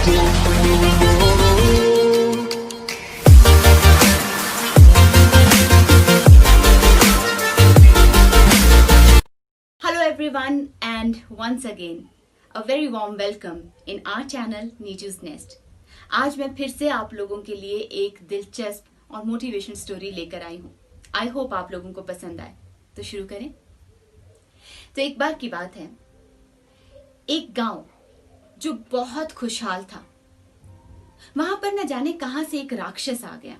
Hello everyone, and once again a very warm welcome in our channel Niju's Nest। आज मैं फिर से आप लोगों के लिए एक दिलचस्प और मोटिवेशन स्टोरी लेकर आई हूँ। आई होप आप लोगों को पसंद आए। तो शुरू करें। तो एक बार की बात है, एक गांव जो बहुत खुशहाल था, वहां पर न जाने कहां से एक राक्षस आ गया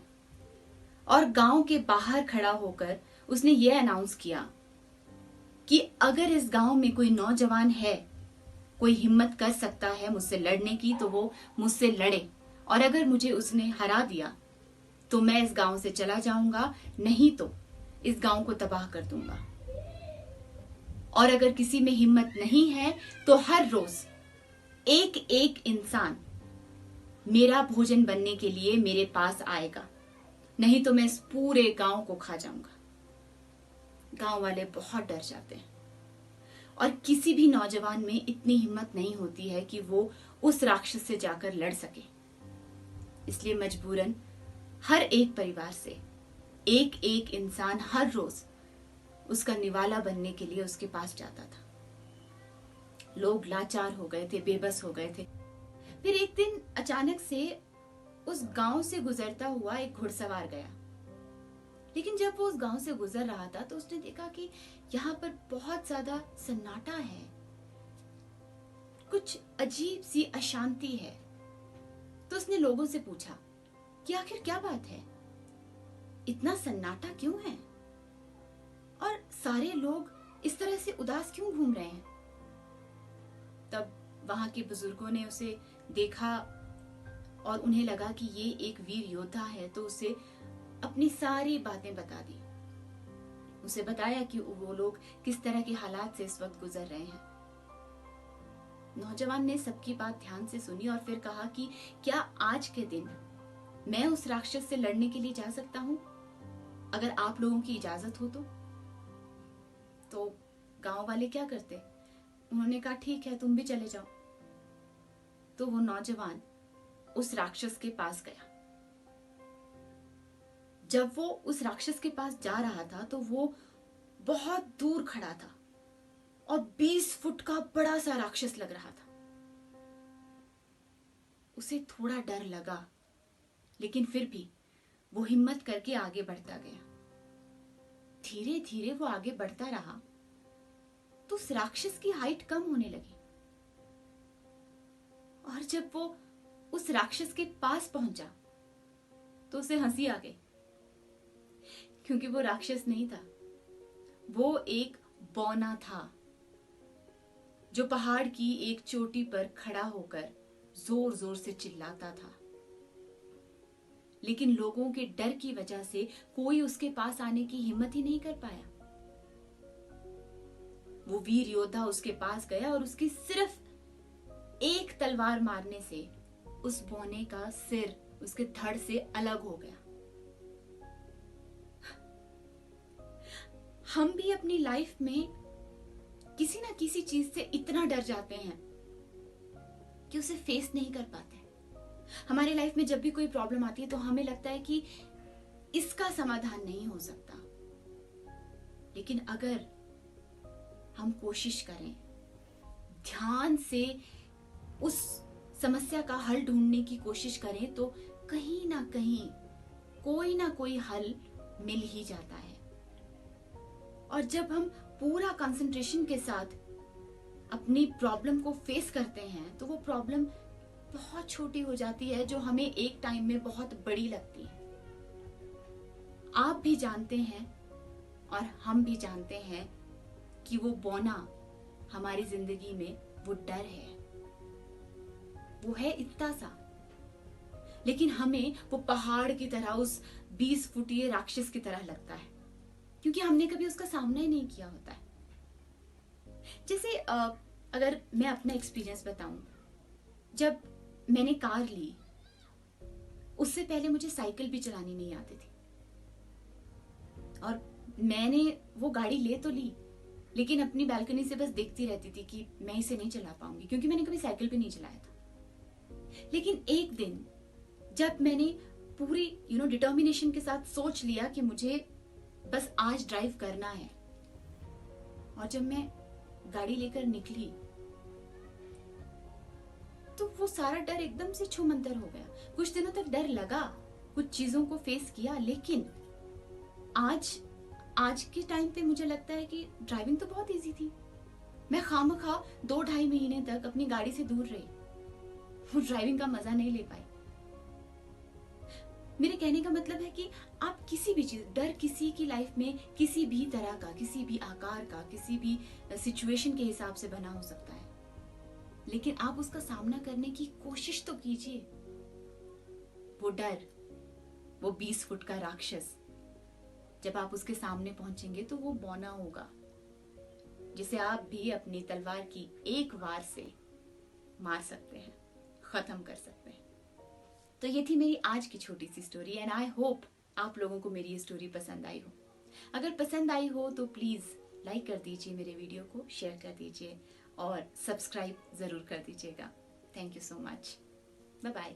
और गांव के बाहर खड़ा होकर उसने ये अनाउंस किया कि अगर इस गांव में कोई नौजवान है, कोई हिम्मत कर सकता है मुझसे लड़ने की, तो वो मुझसे लड़े, और अगर मुझे उसने हरा दिया तो मैं इस गांव से चला जाऊंगा, नहीं तो इस गांव को तबाह कर दूंगा। और अगर किसी में हिम्मत नहीं है तो हर रोज एक एक इंसान मेरा भोजन बनने के लिए मेरे पास आएगा, नहीं तो मैं इस पूरे गांव को खा जाऊंगा। गांव वाले बहुत डर जाते हैं और किसी भी नौजवान में इतनी हिम्मत नहीं होती है कि वो उस राक्षस से जाकर लड़ सके। इसलिए मजबूरन हर एक परिवार से एक एक इंसान हर रोज उसका निवाला बनने के लिए उसके पास जाता था। लोग लाचार हो गए थे, बेबस हो गए थे। फिर एक दिन अचानक से उस गांव से गुजरता हुआ एक घुड़सवार गया। लेकिन जब वो उस गांव से गुजर रहा था तो उसने देखा कि यहाँ पर बहुत ज्यादा सन्नाटा है, कुछ अजीब सी अशांति है। तो उसने लोगों से पूछा कि आखिर क्या बात है, इतना सन्नाटा क्यों है और सारे लोग इस तरह से उदास क्यों घूम रहे हैं। तब वहां के बुजुर्गों ने उसे देखा और उन्हें लगा कि ये एक वीर योद्धा है, तो उसे अपनी सारी बातें बता दी। उसे बताया कि वो लोग किस तरह के हालात से इस वक्त गुजर रहे हैं। नौजवान ने सबकी बात ध्यान से सुनी और फिर कहा कि क्या आज के दिन मैं उस राक्षस से लड़ने के लिए जा सकता हूं, अगर आप लोगों की इजाजत हो तो गांव वाले क्या करते, उन्होंने कहा ठीक है, तुम भी चले जाओ। तो वो नौजवान उस राक्षस के पास गया। जब वो उस राक्षस के पास जा रहा था तो वो बहुत दूर खड़ा था और 20 फुट का बड़ा सा राक्षस लग रहा था। उसे थोड़ा डर लगा, लेकिन फिर भी वो हिम्मत करके आगे बढ़ता गया। धीरे धीरे वो आगे बढ़ता रहा तो उस राक्षस की हाइट कम होने लगी, और जब वो उस राक्षस के पास पहुंचा तो उसे हंसी आ गई, क्योंकि वो राक्षस नहीं था, वो एक बौना था जो पहाड़ की एक चोटी पर खड़ा होकर जोर जोर से चिल्लाता था। लेकिन लोगों के डर की वजह से कोई उसके पास आने की हिम्मत ही नहीं कर पाया। वो वीर योद्धा उसके पास गया और उसकी सिर्फ एक तलवार मारने से उस बौने का सिर उसके धड़ से अलग हो गया। हम भी अपनी लाइफ में किसी ना किसी चीज से इतना डर जाते हैं कि उसे फेस नहीं कर पाते। हमारी लाइफ में जब भी कोई प्रॉब्लम आती है तो हमें लगता है कि इसका समाधान नहीं हो सकता। लेकिन अगर हम कोशिश करें, ध्यान से उस समस्या का हल ढूंढने की कोशिश करें, तो कहीं ना कहीं कोई ना कोई हल मिल ही जाता है। और जब हम पूरा कंसंट्रेशन के साथ अपनी प्रॉब्लम को फेस करते हैं तो वो प्रॉब्लम बहुत छोटी हो जाती है, जो हमें एक टाइम में बहुत बड़ी लगती है। आप भी जानते हैं और हम भी जानते हैं कि वो बौना हमारी जिंदगी में वो डर है, वो है इतना सा, लेकिन हमें वो पहाड़ की तरह, उस 20 फुटीय राक्षस की तरह लगता है, क्योंकि हमने कभी उसका सामना ही नहीं किया होता है। जैसे अगर मैं अपना एक्सपीरियंस बताऊं, जब मैंने कार ली, उससे पहले मुझे साइकिल भी चलानी नहीं आती थी, और मैंने वो गाड़ी ले तो ली, लेकिन अपनी बालकनी से बस देखती रहती थी कि मैं इसे नहीं चला पाऊंगी, क्योंकि मैंने कभी साइकिल भी नहीं चलाया था। लेकिन एक दिन जब मैंने पूरी डिटर्मिनेशन के साथ सोच लिया कि मुझे बस आज ड्राइव करना है, और जब मैं गाड़ी लेकर निकली तो वो सारा डर एकदम से छूमंतर हो गया। कुछ दिनों तक डर लगा, कुछ चीजों को फेस किया, लेकिन आज के टाइम पे मुझे लगता है कि ड्राइविंग तो बहुत इजी थी। मैं खामखा 2-2.5 महीने तक अपनी गाड़ी से दूर रही, वो ड्राइविंग का मजा नहीं ले पाई। मेरे कहने का मतलब है कि आप किसी भी चीज, डर किसी की लाइफ में किसी भी तरह का, किसी भी आकार का, किसी भी सिचुएशन के हिसाब से बना हो सकता है, लेकिन आप उसका सामना करने की कोशिश तो कीजिए। वो डर, वो 20 फुट का राक्षस, जब आप उसके सामने पहुंचेंगे तो वो बौना होगा, जिसे आप भी अपनी तलवार की एक वार से मार सकते हैं, खत्म कर सकते हैं। तो ये थी मेरी आज की छोटी सी स्टोरी, एंड आई होप आप लोगों को मेरी ये स्टोरी पसंद आई हो। अगर पसंद आई हो तो प्लीज लाइक कर दीजिए, मेरे वीडियो को शेयर कर दीजिए और सब्सक्राइब जरूर कर दीजिएगा। Thank you so much. Bye bye.